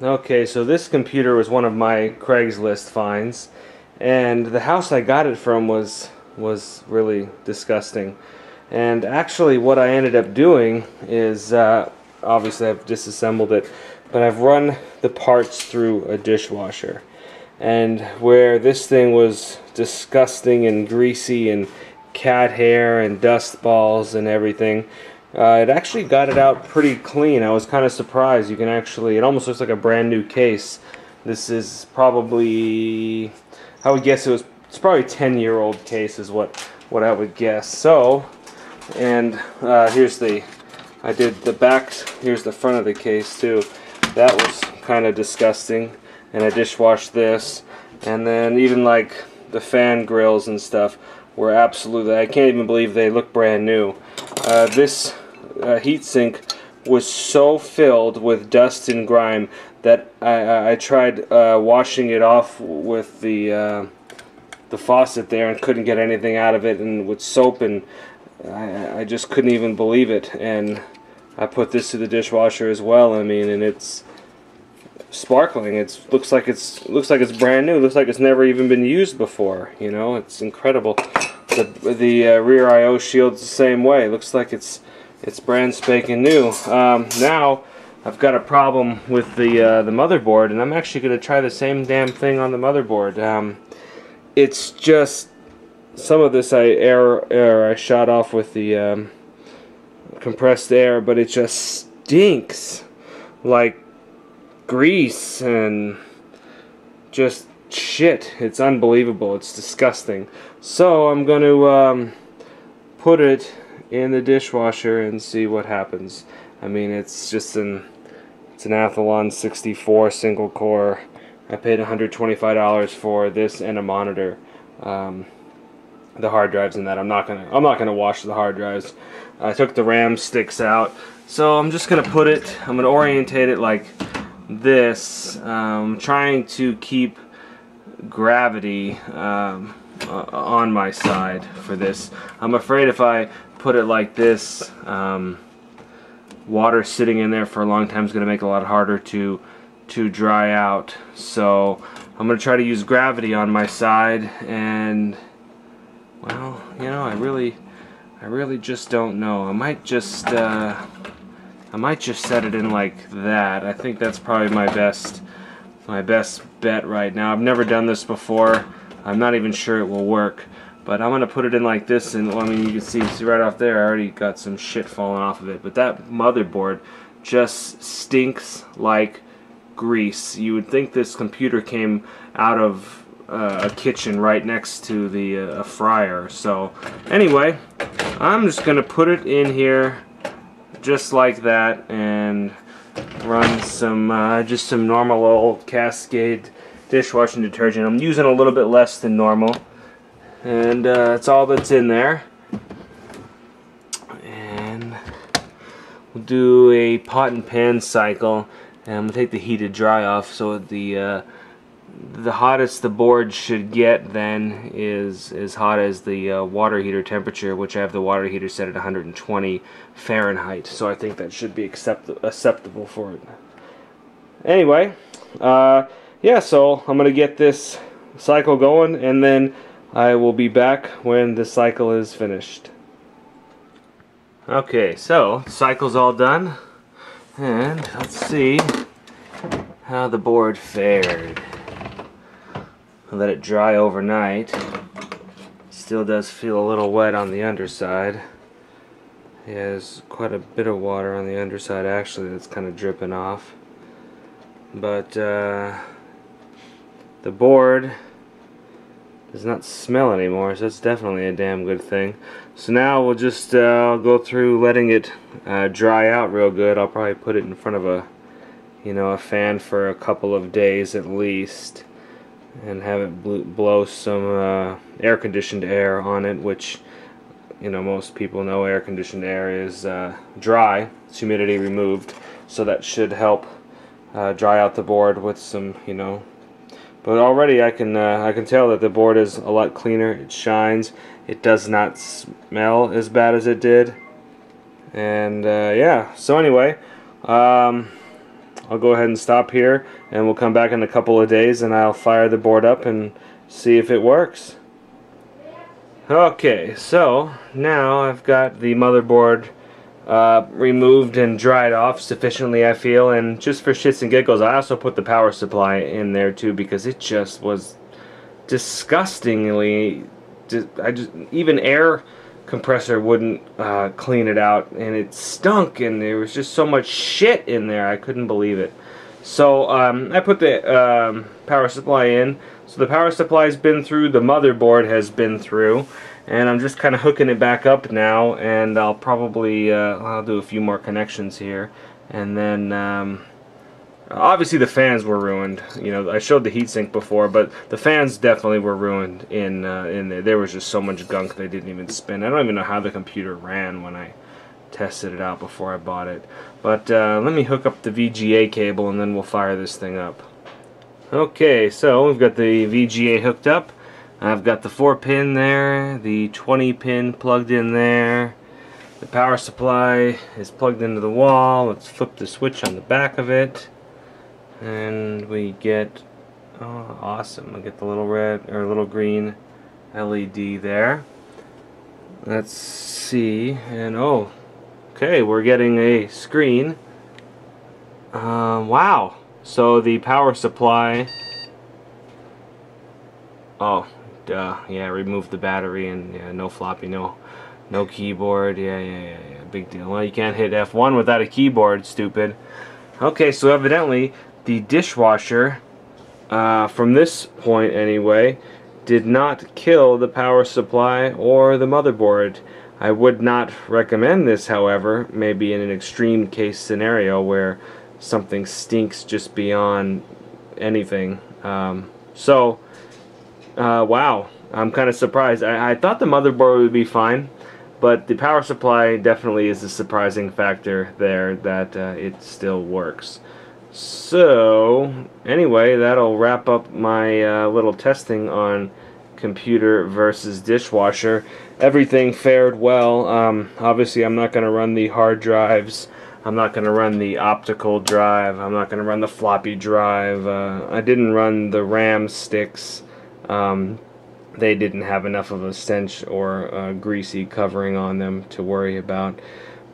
Okay, so this computer was one of my Craigslist finds, and the house I got it from was really disgusting. And actually, what I ended up doing is obviously I've disassembled it, but I've run the parts through a dishwasher. And where this thing was disgusting and greasy and cat hair and dust balls and everything, it actually got it out pretty clean. I was kind of surprised. You can actually, it almost looks like a brand new case. This is probably, I would guess it's probably a 10-year-old case is what I would guess. So, and here's I did the back, here's the front of the case too. That was kind of disgusting. And I dishwashed this. And then even like the fan grills and stuff were absolutely, I can't even believe they look brand new. This heatsink was so filled with dust and grime that I tried washing it off with the faucet there and couldn't get anything out of it, and with soap, and I just couldn't even believe it. And I put this to the dishwasher as well. I mean, and it's sparkling. It looks like it's brand new. It looks like it's never even been used before. You know, it's incredible. The rear I/O shield's the same way. It looks like it's brand spanking new. Now I've got a problem with the motherboard, and I'm actually going to try the same damn thing on the motherboard. It's just some of this I shot off with the compressed air, but it just stinks like grease and just shit. It's unbelievable. It's disgusting. So I'm going to put it in the dishwasher and see what happens. I mean, it's an Athlon 64 single core. I paid $125 for this and a monitor. The hard drives and that I'm not gonna wash the hard drives. I took the RAM sticks out, so I'm just gonna put it. I'm gonna orientate it like this, trying to keep gravity on my side for this. I'm afraid if I put it like this, water sitting in there for a long time is going to make it a lot harder to dry out. So I'm going to try to use gravity on my side, and well, you know, I really just don't know. I might just set it in like that. I think that's probably my best bet right now. I've never done this before. I'm not even sure it will work, but I'm gonna put it in like this, and well, I mean, you can see right off there I already got some shit falling off of it, but that motherboard just stinks like grease. You would think this computer came out of a kitchen right next to the fryer. So anyway, I'm just gonna put it in here just like that and run some just some normal old Cascade dishwashing detergent. I'm using a little bit less than normal, and that's all that's in there. And we'll do a pot and pan cycle, and I'm gonna take the heated dry off. So the hottest the board should get then is as hot as the water heater temperature, which I have the water heater set at 120 Fahrenheit. So I think that should be acceptable for it. Anyway, yeah, so I'm gonna get this cycle going, and then I will be back when the cycle is finished. Okay, so the cycle's all done, and let's see how the board fared. I'll let it dry overnight. Still does feel a little wet on the underside. It has quite a bit of water on the underside actually that's kind of dripping off. But the board does not smell anymore, so that's definitely a damn good thing. So now we'll just go through letting it dry out real good. I'll probably put it in front of a fan for a couple of days at least, and have it blow some air-conditioned air on it, which, you know, most people know air-conditioned air is dry. It's humidity removed, so that should help dry out the board with some, you know. But already I can tell that the board is a lot cleaner. It shines. It does not smell as bad as it did. And yeah. So anyway, I'll I'll go ahead and stop here, and we'll come back in a couple of days, and I'll fire the board up and see if it works. Okay, so now I've got the motherboard removed and dried off sufficiently, I feel, and just for shits and giggles, I also put the power supply in there too, because it just was disgustingly, even air compressor wouldn't clean it out, and it stunk, and there was just so much shit in there, I couldn't believe it. So I put the power supply in. So the power supply's been through, the motherboard has been through, and I'm just kind of hooking it back up now, and I'll probably I'll do a few more connections here, and then obviously the fans were ruined. You know, I showed the heatsink before, but the fans definitely were ruined in there. There was just so much gunk they didn't even spin. I don't even know how the computer ran when I tested it out before I bought it. But let me hook up the VGA cable, and then we'll fire this thing up. Okay, so we've got the VGA hooked up. I've got the 4-pin there, the 20-pin plugged in there. The power supply is plugged into the wall. Let's flip the switch on the back of it, and we get, oh, awesome! I get the little red or little green LED there. Let's see, and oh, okay, we're getting a screen. Wow! So the power supply. Oh, duh. Yeah, remove the battery, and yeah, no floppy, no keyboard. Yeah. Big deal. Well, you can't hit F1 without a keyboard, stupid. Okay, so evidently the dishwasher, from this point anyway, did not kill the power supply or the motherboard. I would not recommend this, however, maybe in an extreme case scenario where something stinks just beyond anything. Wow, I'm kind of surprised. I thought the motherboard would be fine, but the power supply definitely is a surprising factor there that it still works. So anyway, that'll wrap up my little testing on computer versus dishwasher. Everything fared well. Obviously I'm not going to run the hard drives. I'm not going to run the optical drive. I'm not going to run the floppy drive. I didn't run the RAM sticks. They didn't have enough of a stench or greasy covering on them to worry about.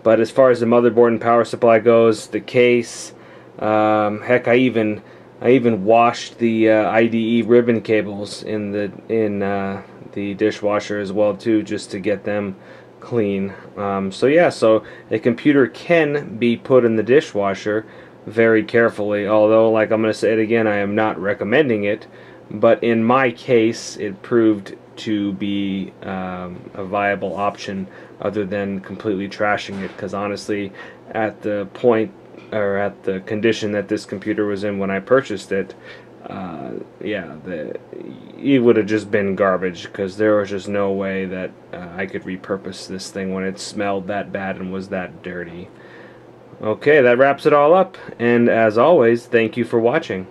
But as far as the motherboard and power supply goes, the case, heck, I even washed the IDE ribbon cables in the dishwasher as well too, just to get them clean. So yeah, so a computer can be put in the dishwasher very carefully, although, like I'm going to say it again, I am not recommending it, but in my case it proved to be a viable option other than completely trashing it, because honestly, at the point or at the condition that this computer was in when I purchased it, yeah, it would have just been garbage, because there was just no way that I could repurpose this thing when it smelled that bad and was that dirty. Okay, that wraps it all up, and as always, thank you for watching.